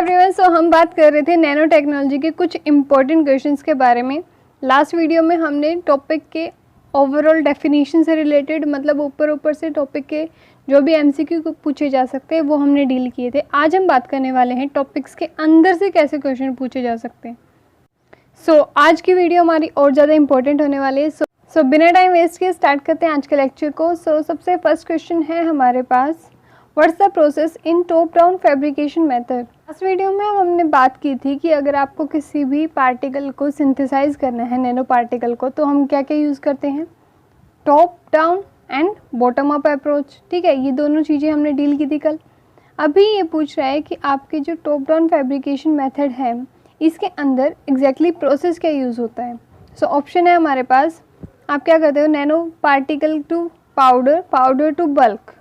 Everyone, सो हम बात कर रहे थे नैनो टेक्नोलॉजी के कुछ इंपॉर्टेंट क्वेश्चंस के बारे में। लास्ट वीडियो में हमने टॉपिक के ओवरऑल डेफिनेशन से रिलेटेड, मतलब ऊपर से टॉपिक के जो भी एमसीक्यू पूछे जा सकते हैं वो हमने डील किए थे। आज हम बात करने वाले हैं टॉपिक्स के अंदर से कैसे क्वेश्चन पूछे जा सकते हैं। सो आज की वीडियो हमारी और ज़्यादा इंपॉर्टेंट होने वाली है। सो बिना टाइम वेस्ट किए स्टार्ट करते हैं आज के लेक्चर को। सबसे फर्स्ट क्वेश्चन है हमारे पास, what's the process in top down fabrication method. Last video में हमने बात की थी कि अगर आपको किसी भी पार्टिकल को सिंथेसाइज करना है, नैनो पार्टिकल को, तो हम क्या क्या यूज़ करते हैं, top down and bottom up approach. ठीक है, ये दोनों चीज़ें हमने डील की थी कल। अभी ये पूछ रहा है कि आपके जो टॉप डाउन फैब्रिकेशन मेथड है इसके अंदर एग्जैक्टली प्रोसेस क्या यूज़ होता है। ऑप्शन है हमारे पास, आप क्या करते हो, nano particle to powder, powder to bulk,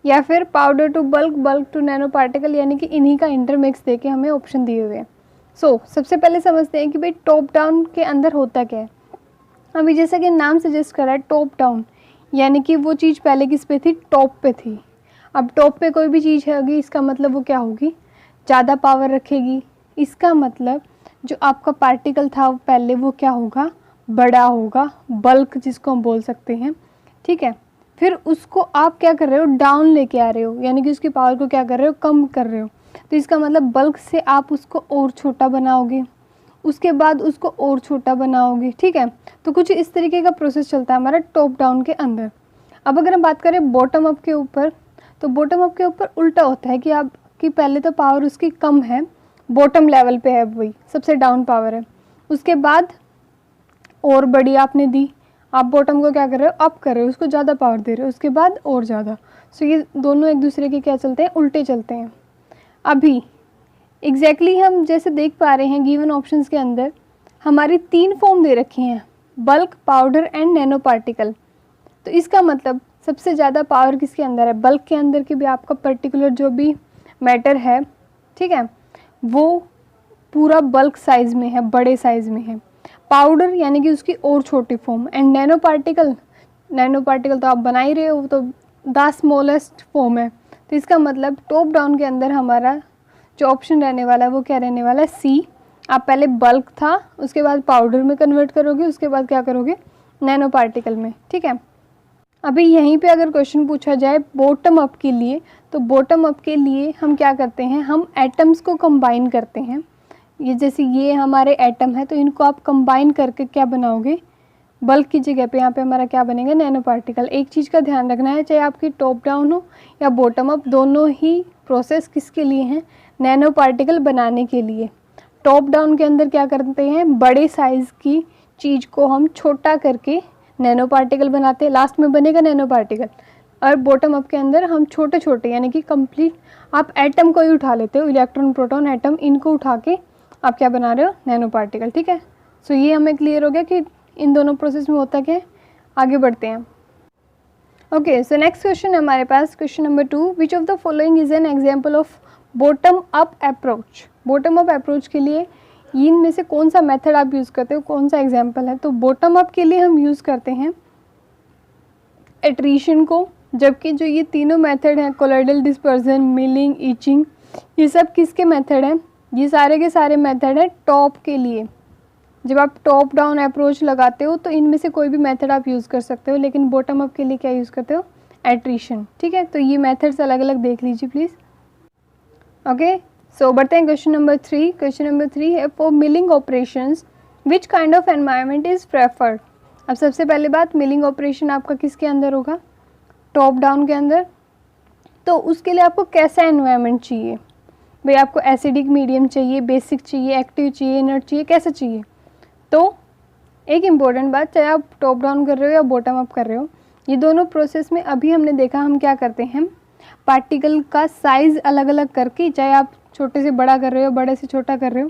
या फिर powder to bulk, bulk to nano particle, यानी कि इन्हीं का इंटरमिक्स देके हमें ऑप्शन दिए हुए हैं। सबसे पहले समझते हैं कि भाई टॉप डाउन के अंदर होता क्या है। अभी जैसा कि नाम सजेस्ट कर रहा है टॉप डाउन, यानी कि वो चीज़ पहले किस पे थी, टॉप पे थी। अब टॉप पे कोई भी चीज़ होगी, इसका मतलब वो क्या होगी, ज़्यादा पावर रखेगी। इसका मतलब जो आपका पार्टिकल था पहले वो क्या होगा, बड़ा होगा, बल्क जिसको हम बोल सकते हैं। ठीक है, फिर उसको आप क्या कर रहे हो, डाउन लेके आ रहे हो, यानी कि उसकी पावर को क्या कर रहे हो, कम कर रहे हो। तो इसका मतलब बल्क से आप उसको और छोटा बनाओगे, उसके बाद उसको और छोटा बनाओगे। ठीक है, तो कुछ इस तरीके का प्रोसेस चलता है हमारा टॉप डाउन के अंदर। अब अगर हम बात करें बॉटम अप के ऊपर, तो बॉटम अप के ऊपर उल्टा होता है कि आपकी पहले तो पावर उसकी कम है, बॉटम लेवल पे है, वही सबसे डाउन पावर है, उसके बाद और बड़ी आपने दी, आप बॉटम को क्या कर रहे हो, अप कर रहे हो, उसको ज़्यादा पावर दे रहे हो, उसके बाद और ज़्यादा। ये दोनों एक दूसरे के क्या चलते हैं, उल्टे चलते हैं। अभी एग्जैक्टली हम जैसे देख पा रहे हैं गिवन ऑप्शंस के अंदर हमारी 3 फॉर्म दे रखी हैं, bulk, powder and nano particle. तो इसका मतलब सबसे ज़्यादा पावर किसके अंदर है, बल्क के अंदर की भी आपका पर्टिकुलर जो भी मैटर है, ठीक है, वो पूरा बल्क साइज़ में है, बड़े साइज़ में है। पाउडर यानी कि उसकी और छोटी फॉर्म, एंड नैनो पार्टिकल तो आप बना ही रहे हो, तो द स्मॉलेस्ट फॉर्म है। तो इसका मतलब टॉप डाउन के अंदर हमारा जो ऑप्शन रहने वाला है वो क्या रहने वाला है, सी। आप पहले बल्क था, उसके बाद पाउडर में कन्वर्ट करोगे, उसके बाद क्या करोगे, नैनो पार्टिकल में। ठीक है, अभी यहीं पे अगर क्वेश्चन पूछा जाए बॉटम अप के लिए, तो बॉटम अप के लिए हम क्या करते हैं, हम एटम्स को कंबाइन करते हैं। ये जैसे ये हमारे एटम है, तो इनको आप कंबाइन करके क्या बनाओगे, बल्क की जगह पे यहाँ पे हमारा क्या बनेगा, नैनो पार्टिकल। एक चीज़ का ध्यान रखना है, चाहे आपकी टॉप डाउन हो या बॉटम अप, दोनों ही प्रोसेस किसके लिए हैं, नैनो पार्टिकल बनाने के लिए। टॉप डाउन के अंदर क्या करते हैं, बड़े साइज़ की चीज़ को हम छोटा करके नैनो पार्टिकल बनाते हैं, लास्ट में बनेगा नैनो पार्टिकल। और बॉटम अप के अंदर हम छोटे छोटे, यानी कि कंप्लीट आप एटम को ही उठा लेते हो, इलेक्ट्रॉन, प्रोटॉन, एटम, इनको उठा के आप क्या बना रहे हो, नैनो पार्टिकल। ठीक है, ये हमें क्लियर हो गया कि इन दोनों प्रोसेस में होता क्या है। आगे बढ़ते हैं। ओके, सो नेक्स्ट क्वेश्चन है हमारे पास, question number 2, which of the following is an example of bottom up approach. Bottom up approach के लिए इनमें से कौन सा मेथड आप यूज़ करते हो, कौन सा एग्जाम्पल है। तो बॉटम अप के लिए हम यूज़ करते हैं एट्रीशन को, जबकि जो ये तीनों मेथड हैं, कोलोइडल डिस्पर्जन, मिलिंग, ईचिंग, ये सब किसके मेथड हैं, ये सारे के सारे मेथड है टॉप के लिए। जब आप टॉप डाउन अप्रोच लगाते हो तो इनमें से कोई भी मेथड आप यूज़ कर सकते हो, लेकिन बॉटम अप के लिए क्या यूज़ करते हो, एट्रीशन। ठीक है, तो ये मेथड्स अलग अलग देख लीजिए प्लीज़। ओके, बढ़ते हैं क्वेश्चन नंबर 3। क्वेश्चन नंबर 3 है, for milling operations which kind of environment is preferred. अब सबसे पहले बात, मिलिंग ऑपरेशन आपका किसके अंदर होगा, टॉप डाउन के अंदर। तो उसके लिए आपको कैसा एनवायरनमेंट चाहिए, भाई आपको एसिडिक मीडियम चाहिए, बेसिक चाहिए, एक्टिव चाहिए, इनर्ट चाहिए, कैसा चाहिए। तो एक इम्पॉर्टेंट बात, चाहे आप टॉप डाउन कर रहे हो या बॉटम अप कर रहे हो, ये दोनों प्रोसेस में अभी हमने देखा हम क्या करते हैं, पार्टिकल का साइज़ अलग अलग करके, चाहे आप छोटे से बड़ा कर रहे हो, बड़े से छोटा कर रहे हो,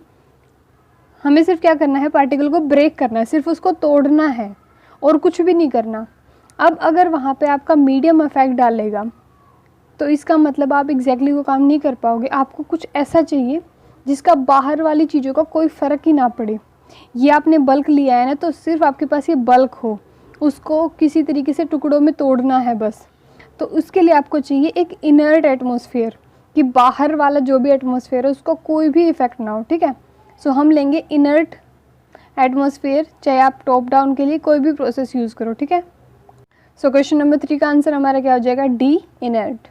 हमें सिर्फ क्या करना है, पार्टिकल को ब्रेक करना है, सिर्फ उसको तोड़ना है और कुछ भी नहीं करना। अब अगर वहाँ पे आपका मीडियम इफेक्ट डालेगा तो इसका मतलब आप एग्जैक्टली वो काम नहीं कर पाओगे। आपको कुछ ऐसा चाहिए जिसका बाहर वाली चीज़ों का कोई फ़र्क ही ना पड़े। ये आपने बल्क लिया है ना, तो सिर्फ आपके पास ये बल्क हो, उसको किसी तरीके से टुकड़ों में तोड़ना है बस। तो उसके लिए आपको चाहिए एक इनर्ट एटमॉस्फेयर, कि बाहर वाला जो भी एटमॉस्फेयर है उसको कोई भी इफेक्ट ना हो, ठीक है। सो हम लेंगे इनर्ट एटमॉस्फेयर, चाहे आप टॉप डाउन के लिए कोई भी प्रोसेस यूज़ करो, ठीक है। सो क्वेश्चन नंबर 3 का आंसर हमारा क्या हो जाएगा, डी इनर्ट।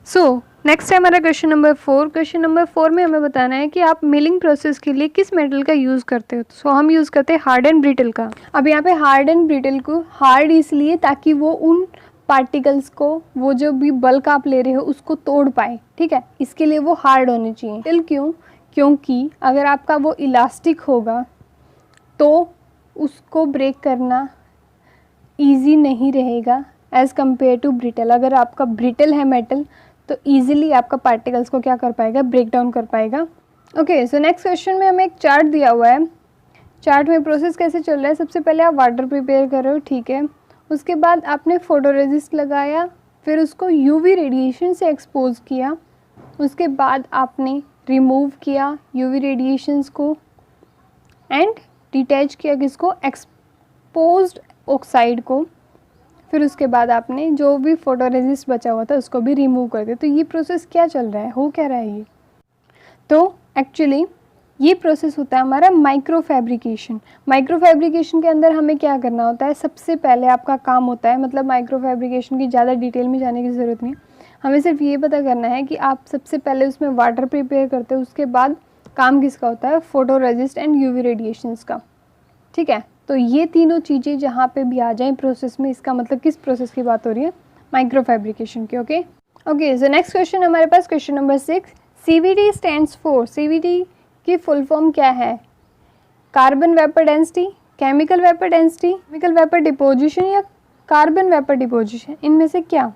सो नेक्स्ट है हमारा क्वेश्चन नंबर 4। क्वेश्चन नंबर 4 में हमें बताना है कि आप मिलिंग प्रोसेस के लिए किस मेटल का यूज़ करते हो। सो हम यूज़ करते हैं हार्ड एंड ब्रिटल का। अब यहाँ पे हार्ड एंड ब्रिटल को हार्ड इसलिए ताकि वो उन पार्टिकल्स को, वो जो भी बल्क आप ले रहे हो उसको तोड़ पाए, ठीक है, इसके लिए वो हार्ड होने चाहिए। ब्रिटल क्यों, क्योंकि अगर आपका वो इलास्टिक होगा तो उसको ब्रेक करना ईजी नहीं रहेगा एज़ कम्पेयर टू ब्रिटल। अगर आपका ब्रिटल है मेटल तो ईजिली आपका पार्टिकल्स को क्या कर पाएगा, ब्रेक डाउन कर पाएगा। ओके, सो नेक्स्ट क्वेश्चन में हमें एक चार्ट दिया हुआ है। चार्ट में प्रोसेस कैसे चल रहा है, सबसे पहले आप वाटर प्रिपेयर कर रहे हो, ठीक है, उसके बाद आपने फोटोरेसिस्ट लगाया, फिर उसको यूवी रेडिएशन से एक्सपोज किया, उसके बाद आपने रिमूव किया यूवी रेडिएशंस को एंड डिटैच किया किसको, एक्सपोज्ड ऑक्साइड को, फिर उसके बाद आपने जो भी फोटोरेसिस्ट बचा हुआ था उसको भी रिमूव कर दिया। तो ये प्रोसेस क्या चल रहा है, हो क्या रहा है ये, तो एक्चुअली ये प्रोसेस होता है हमारा माइक्रो फैब्रिकेशन। माइक्रो फैब्रिकेशन के अंदर हमें क्या करना होता है, सबसे पहले आपका काम होता है, मतलब माइक्रो फैब्रिकेशन की ज़्यादा डिटेल में जाने की ज़रूरत नहीं, हमें सिर्फ ये पता करना है कि आप सबसे पहले उसमें वाटर प्रिपेयर करते हो, उसके बाद काम किसका होता है, फोटोरेसिस्ट एंड यूवी रेडिएशंस का, ठीक है। तो ये तीनों चीज़ें जहाँ पे भी आ जाएं प्रोसेस में, इसका मतलब किस प्रोसेस की बात हो रही है, माइक्रो फैब्रिकेशन की। Okay okay, so next question हमारे पास question number 6। CVD stands for, CVD की फुल फॉर्म क्या है, carbon vapour density, chemical vapour density, chemical vapour deposition या कार्बन वेपर डिपोजिशन, इनमें से क्या।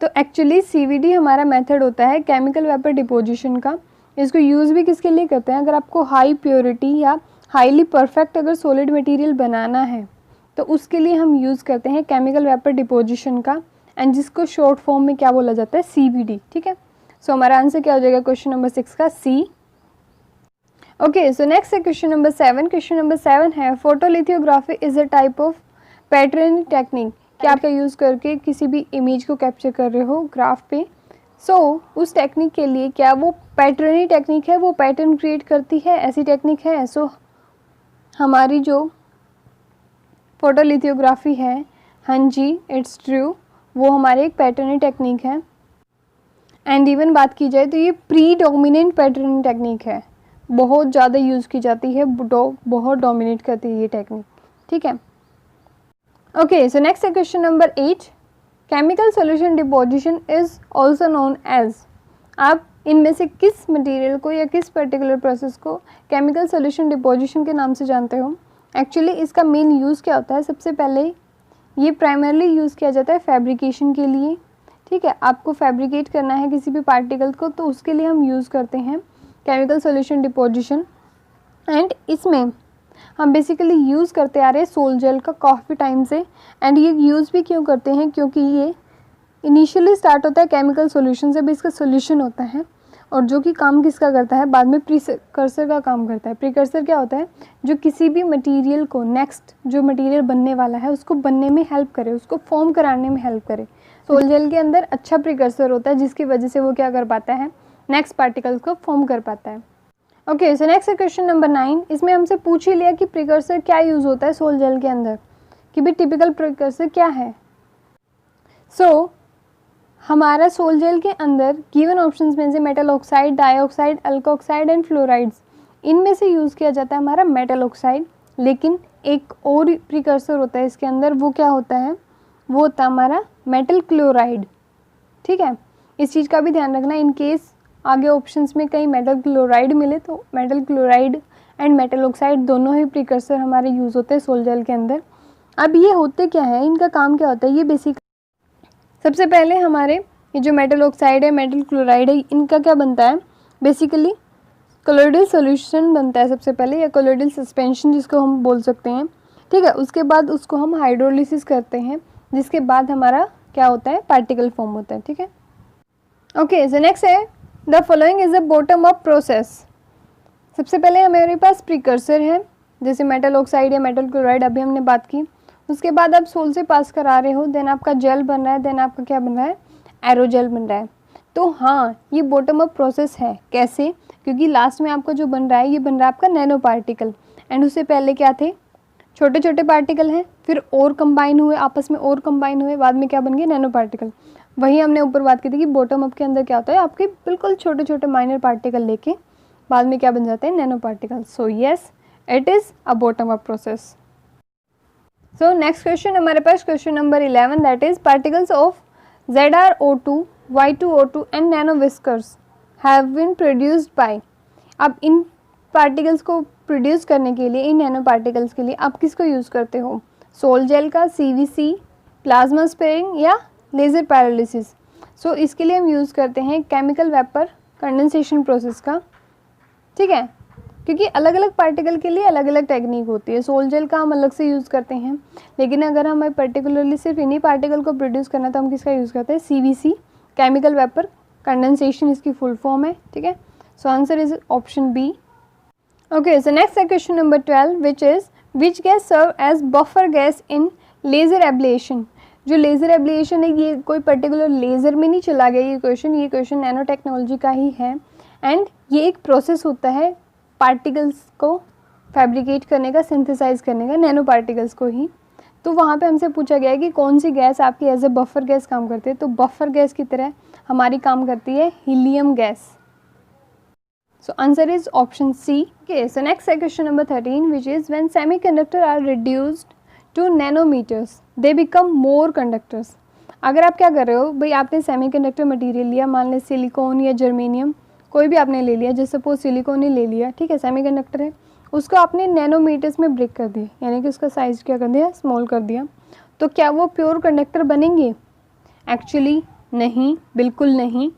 तो एक्चुअली CVD हमारा मेथड होता है केमिकल वेपर डिपोजिशन का। इसको यूज़ भी किसके लिए करते हैं, अगर आपको हाई प्योरिटी या हाईली परफेक्ट अगर सॉलिड मटेरियल बनाना है तो उसके लिए हम यूज़ करते हैं केमिकल वेपर डिपोजिशन का, एंड जिसको शॉर्ट फॉर्म में क्या बोला जाता है, CVD, ठीक है। सो हमारा आंसर क्या हो जाएगा क्वेश्चन नंबर 6 का, C। ओके, सो नेक्स्ट है क्वेश्चन नंबर 7। क्वेश्चन नंबर 7 है photolithography is a type of patterning technique. क्या आपका यूज़ करके किसी भी इमेज को कैप्चर कर रहे हो ग्राफ पे, उस टेक्निक के लिए क्या वो पैटर्निंग टेक्निक है, वो पैटर्न क्रिएट करती है, ऐसी टेक्निक है। हमारी जो फोटोलिथोग्राफी है, हाँ जी इट्स ट्रू, वो हमारी एक पैटर्निंग टेक्निक है। एंड इवन बात की जाए तो ये प्रीडोमिनेंट पैटर्निंग टेक्निक है, बहुत ज़्यादा यूज़ की जाती है, बहुत डोमिनेट करती है ये टेक्निक, ठीक है। ओके, सो नेक्स्ट है question number 8। Chemical solution deposition is also known as. आप इनमें से किस मटेरियल को या किस पर्टिकुलर प्रोसेस को केमिकल सॉल्यूशन डिपोजिशन के नाम से जानते हो। एक्चुअली इसका मेन यूज़ क्या होता है, सबसे पहले ये प्राइमरली यूज़ किया जाता है फैब्रिकेशन के लिए, ठीक है। आपको फैब्रिकेट करना है किसी भी पार्टिकल को तो उसके लिए हम यूज़ करते हैं केमिकल सॉल्यूशन डिपोजिशन। एंड इसमें हम बेसिकली यूज़ करते आ रहे हैं सोल जेल का काफ़ी टाइम से। एंड ये यूज़ भी क्यों करते हैं, क्योंकि ये इनिशियली स्टार्ट होता है केमिकल सॉल्यूशन से, भी इसका सॉल्यूशन होता है, और जो कि काम किसका करता है, बाद में प्रीकर्सर का काम करता है। प्रीकर्सर क्या होता है, जो किसी भी मटेरियल को नेक्स्ट जो मटेरियल बनने वाला है उसको बनने में हेल्प करे, उसको फॉर्म कराने में हेल्प करे। सोल जेल के अंदर अच्छा प्रीकर्सर होता है जिसकी वजह से वो क्या कर पाता है, नेक्स्ट पार्टिकल्स को फॉर्म कर पाता है। ओके, सो नेक्स्ट है क्वेश्चन नंबर 9। इसमें हमसे पूछ ही लिया कि प्रीकर्सर क्या यूज़ होता है सोल जेल के अंदर, कि भी टिपिकल प्रीकर्सर क्या है। हमारा सोल जेल के अंदर गिवन ऑप्शंस में से metal oxide, dioxide, alkoxide and fluorides, इनमें से यूज़ किया जाता है हमारा मेटल ऑक्साइड। लेकिन एक और प्रीकर्सर होता है इसके अंदर, वो क्या होता है, वो होता है हमारा मेटल क्लोराइड, ठीक है। इस चीज़ का भी ध्यान रखना, इन केस आगे ऑप्शंस में कहीं मेटल क्लोराइड मिले तो metal chloride and metal oxide दोनों ही प्रीकर्सर हमारे यूज़ होते हैं सोल जेल के अंदर। अब ये होते क्या है, इनका काम क्या होता है, ये बेसिक सबसे पहले हमारे ये जो मेटल ऑक्साइड है, मेटल क्लोराइड है, इनका क्या बनता है, बेसिकली कोलोइडल सॉल्यूशन बनता है सबसे पहले, या कोलोइडल सस्पेंशन जिसको हम बोल सकते हैं, ठीक है। उसके बाद उसको हम हाइड्रोलिसिस करते हैं, जिसके बाद हमारा क्या होता है, पार्टिकल फॉर्म होता है, ठीक है। ओके, सो नेक्स्ट है the following is a bottom up process. सबसे पहले हमारे पास प्रीकर्सर है, जैसे मेटल ऑक्साइड या मेटल क्लोराइड अभी हमने बात की। उसके बाद आप सोल से पास करा रहे हो, देन आपका जेल बन रहा है, देन आपका क्या बन रहा है, एरोजेल बन रहा है। तो हाँ, ये बॉटम अप प्रोसेस है। कैसे? क्योंकि लास्ट में आपका जो बन रहा है ये बन रहा है आपका नैनो पार्टिकल, एंड उससे पहले क्या थे, छोटे छोटे पार्टिकल हैं, फिर और कंबाइन हुए, आपस में और कंबाइन हुए, बाद में क्या बन गए, नैनो पार्टिकल। वही हमने ऊपर बात की थी कि बॉटम अप के अंदर क्या होता है, आपके बिल्कुल छोटे छोटे माइनर पार्टिकल लेके बाद में क्या बन जाते हैं, nano particle. So yes, it is a bottom up process. So next question हमारे पास question number 11, that is particles of ZrO2, Y2O2 and nano whiskers have been produced by. अब इन पार्टिकल्स को प्रोड्यूस करने के लिए, इन नैनो पार्टिकल्स के लिए आप किसको यूज़ करते हो, सोल जेल का, CVC, प्लाज्मा स्पेयरिंग या लेज़र पैरालिसिस। सो इसके लिए हम यूज़ करते हैं केमिकल वेपर कंडेंसेशन प्रोसेस का, ठीक है, क्योंकि अलग अलग पार्टिकल के लिए अलग अलग टेक्निक होती है। सोल जेल का हम अलग से यूज़ करते हैं, लेकिन अगर हमें पर्टिकुलरली सिर्फ इन्हीं पार्टिकल को प्रोड्यूस करना है तो हम किसका यूज़ करते हैं, CVC, केमिकल वेपर कंडेंसेशन इसकी फुल फॉर्म है, ठीक है। So answer is option B. Okay, so next है question number 12, which gas serve as buffer gas in laser ablation. जो लेज़र एब्लेशन है ये कोई पर्टिकुलर लेज़र में नहीं चला गया ये क्वेश्चन नैनो टेक्नोलॉजी का ही है, एंड ये एक प्रोसेस होता है पार्टिकल्स को फैब्रिकेट करने का, सिंथेसाइज करने का, नैनो पार्टिकल्स को ही। तो वहाँ पे हमसे पूछा गया है कि कौन सी गैस आपकी एज ए बफर गैस काम करती है। तो बफर गैस की तरह हमारी काम करती है helium gas. So answer is option C. Okay, so next है question number 13, which is when semiconductor are reduced to nanometres they become more conductors. अगर आप क्या कर रहे हो भाई, आपने सेमीकंडक्टर मटेरियल लिया, मान लें सिलिकॉन या जर्मेनियम, कोई भी आपने ले लिया, जैसे सपोज सिलिकॉन ही ले लिया, ठीक है, सेमीकंडक्टर है, उसको आपने नैनोमीटर्स में ब्रेक कर दिया, यानी कि उसका साइज़ क्या कर दिया, स्मॉल कर दिया। तो क्या वो प्योर कंडक्टर बनेंगे? एक्चुअली नहीं, बिल्कुल नहीं।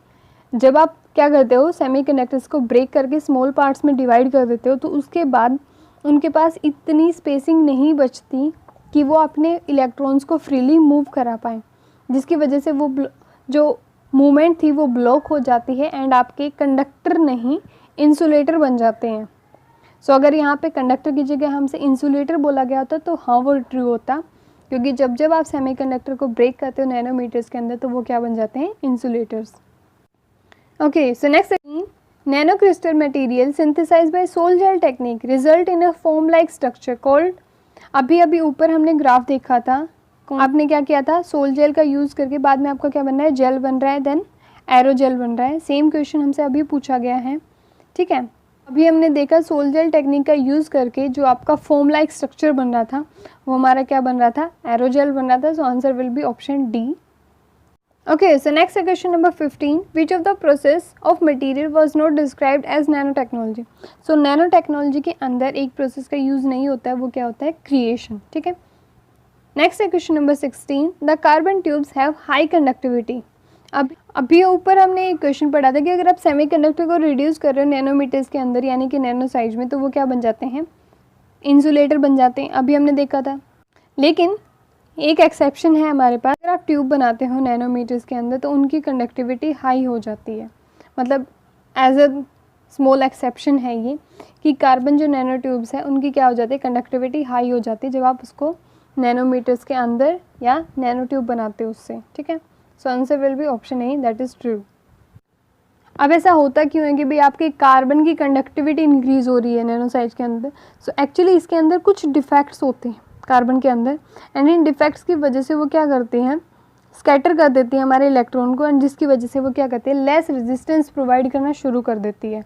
जब आप क्या करते हो, सेमीकंडक्टर्स को ब्रेक करके स्मॉल पार्ट्स में डिवाइड कर देते हो, तो उसके बाद उनके पास इतनी स्पेसिंग नहीं बचती कि वो अपने इलेक्ट्रॉन्स को फ्रीली मूव करा पाएँ, जिसकी वजह से वो जो मूवमेंट थी वो ब्लॉक हो जाती है, एंड आपके कंडक्टर नहीं इंसुलेटर बन जाते हैं। सो अगर यहाँ पे कंडक्टर की जगह हमसे इंसुलेटर बोला गया होता तो हाँ वो ट्रू होता, क्योंकि जब जब आप सेमीकंडक्टर को ब्रेक करते हो नैनोमीटर्स के अंदर तो वो क्या बन जाते हैं, insulators. Okay, so next, nano crystal material synthesized by sol gel technique result in a foam like structure called. अभी ऊपर हमने ग्राफ देखा था, आपने क्या किया था, सोल जेल का यूज़ करके बाद में आपका क्या बन रहा है, जेल बन रहा है, देन एरोजेल बन रहा है। सेम क्वेश्चन हमसे अभी पूछा गया है, ठीक है। अभी हमने देखा सोल जेल टेक्निक का यूज़ करके जो आपका फोम लाइक स्ट्रक्चर बन रहा था वो हमारा क्या बन रहा था, एरोजेल बन रहा था। So answer will be option D. Okay, so next question number 15, which of the process of material was not described as nano technology. So nano technology के अंदर एक प्रोसेस का यूज़ नहीं होता है, वो क्या होता है, क्रिएशन, ठीक है। नेक्स्ट है question number 16, the carbon tubes have high conductivity. अभी ऊपर हमने एक क्वेश्चन पढ़ा था कि अगर आप सेमीकंडक्टर को रिड्यूस कर रहे हो नैनोमीटर्स के अंदर, यानी कि नैनो साइज में, तो वो क्या बन जाते हैं, इंसुलेटर बन जाते हैं, अभी हमने देखा था। लेकिन एक एक्सेप्शन है हमारे पास, अगर आप ट्यूब बनाते हो नैनोमीटर्स के अंदर तो उनकी कंडक्टिविटी हाई हो जाती है। मतलब एज अ स्मॉल एक्सेप्शन है ये कि कार्बन जो नैनो ट्यूब्स हैं उनकी क्या हो जाती है, कंडक्टिविटी हाई हो जाती है जब आप उसको नैनोमीटर्स के अंदर या नैनो ट्यूब बनाते हो उससे, ठीक है। So answer will be option A, that is true. अब ऐसा होता क्यों है कि भाई आपके कार्बन की कंडक्टिविटी इंक्रीज़ हो रही है नैनो साइज के अंदर। सो एक्चुअली इसके अंदर कुछ डिफेक्ट्स होते हैं कार्बन के अंदर, एंड इन डिफेक्ट्स की वजह से वो क्या करते हैं, स्कैटर कर देती है हमारे इलेक्ट्रॉन को, एंड जिसकी वजह से वो क्या करती है, लेस रेजिस्टेंस प्रोवाइड करना शुरू कर देती है,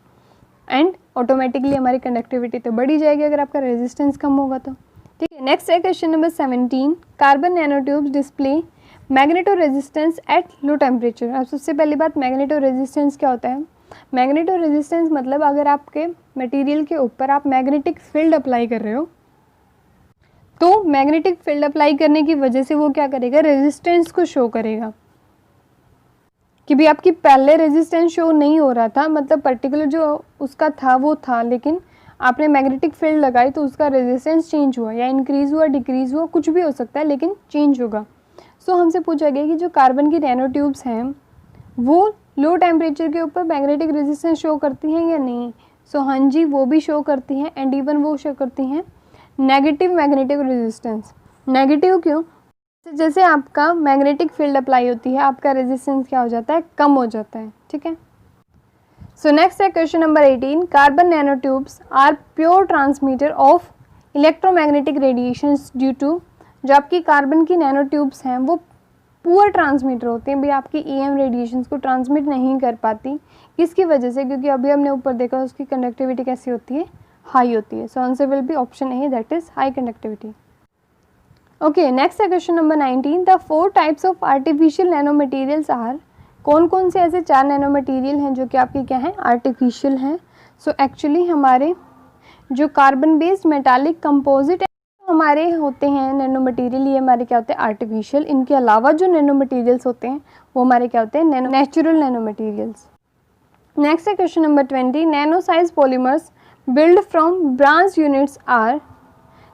एंड ऑटोमेटिकली हमारी कंडक्टिविटी तो बढ़ी जाएगी अगर आपका रेजिस्टेंस कम होगा तो, ठीक है। नेक्स्ट है question number 17, carbon nano tubes display magneto resistance at low temperature. अब सबसे पहली बात, मैग्नेटो रेजिस्टेंस क्या होता है। मैग्नेटो रेजिस्टेंस मतलब अगर आपके मटेरियल के ऊपर आप मैग्नेटिक फील्ड अप्लाई कर रहे हो तो मैग्नेटिक फील्ड अप्लाई करने की वजह से वो क्या करेगा, रेजिस्टेंस को शो करेगा। कि भी आपकी पहले रेजिस्टेंस शो नहीं हो रहा था, मतलब पर्टिकुलर जो उसका था वो था, लेकिन आपने मैग्नेटिक फील्ड लगाई तो उसका रेजिस्टेंस चेंज हुआ, या इंक्रीज़ हुआ, डिक्रीज़ हुआ, कुछ भी हो सकता है, लेकिन चेंज होगा। सो हमसे पूछा गया कि जो कार्बन की नैनो ट्यूब्स हैं वो लो टेम्परेचर के ऊपर मैग्नेटिक रेजिस्टेंस शो करती हैं या नहीं। सो हाँ जी, वो भी शो करती हैं, एंड इवन वो शो करती हैं नेगेटिव मैग्नेटिक रेजिस्टेंस। नेगेटिव क्यों? जैसे आपका मैग्नेटिक फील्ड अप्लाई होती है, आपका रेजिस्टेंस क्या हो जाता है, कम हो जाता है, ठीक है। सो नेक्स्ट है question number 18, carbon nano tubes are pure transmitter of electromagnetic radiations due to, जो आपकी कार्बन की नैनो ट्यूब्स हैं वो पुअर ट्रांसमीटर होते हैं, भी आपकी ईएम रेडिएशंस को ट्रांसमिट नहीं कर पाती। किसकी वजह से, क्योंकि अभी हमने ऊपर देखा उसकी कंडक्टिविटी कैसी होती है, हाई होती है। So answer will be option A, that is high conductivity. Okay, next है question number 19, the 4 types of artificial nano materials are, कौन कौन से ऐसे 4 नैनो मटीरियल हैं जो कि आपके क्या हैं, आर्टिफिशियल हैं। सो एक्चुअली हमारे जो कार्बन बेस्ड मेटालिक कंपोजिट हमारे होते हैं नैनो मटेरियल, ये हमारे क्या होते हैं, आर्टिफिशियल। इनके अलावा जो नैनो मटेरियल्स होते हैं वो हमारे क्या होते हैं, नेचुरल नैनो मटेरियल्स। नेक्स्ट है question number 20, nano size polymers build from branch units are,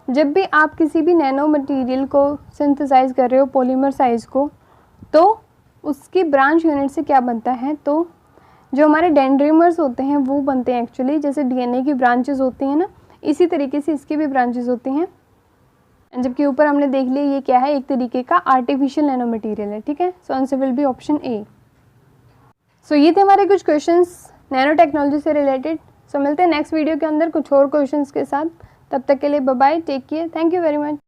जब भी आप किसी भी नैनो मटेरियल को सिंथेसाइज कर रहे हो पॉलीमर साइज को, तो उसकी ब्रांच यूनिट से क्या बनता है, तो जो हमारे डेंड्रीमर्स होते हैं वो बनते हैं एक्चुअली, जैसे डीएनए की ब्रांचेस होती हैं ना, इसी तरीके से इसकी भी ब्रांचेस होती हैं। जबकि ऊपर हमने देख लिया ये क्या है, एक तरीके का आर्टिफिशियल नैनो मटेरियल है, ठीक है। So answer will be option A. So ये थे हमारे कुछ क्वेश्चंस नैनो टेक्नोलॉजी से रिलेटेड। सो मिलते हैं नेक्स्ट वीडियो के अंदर कुछ और क्वेश्चंस के साथ। तब तक के लिए bye bye, take care, thank you very much.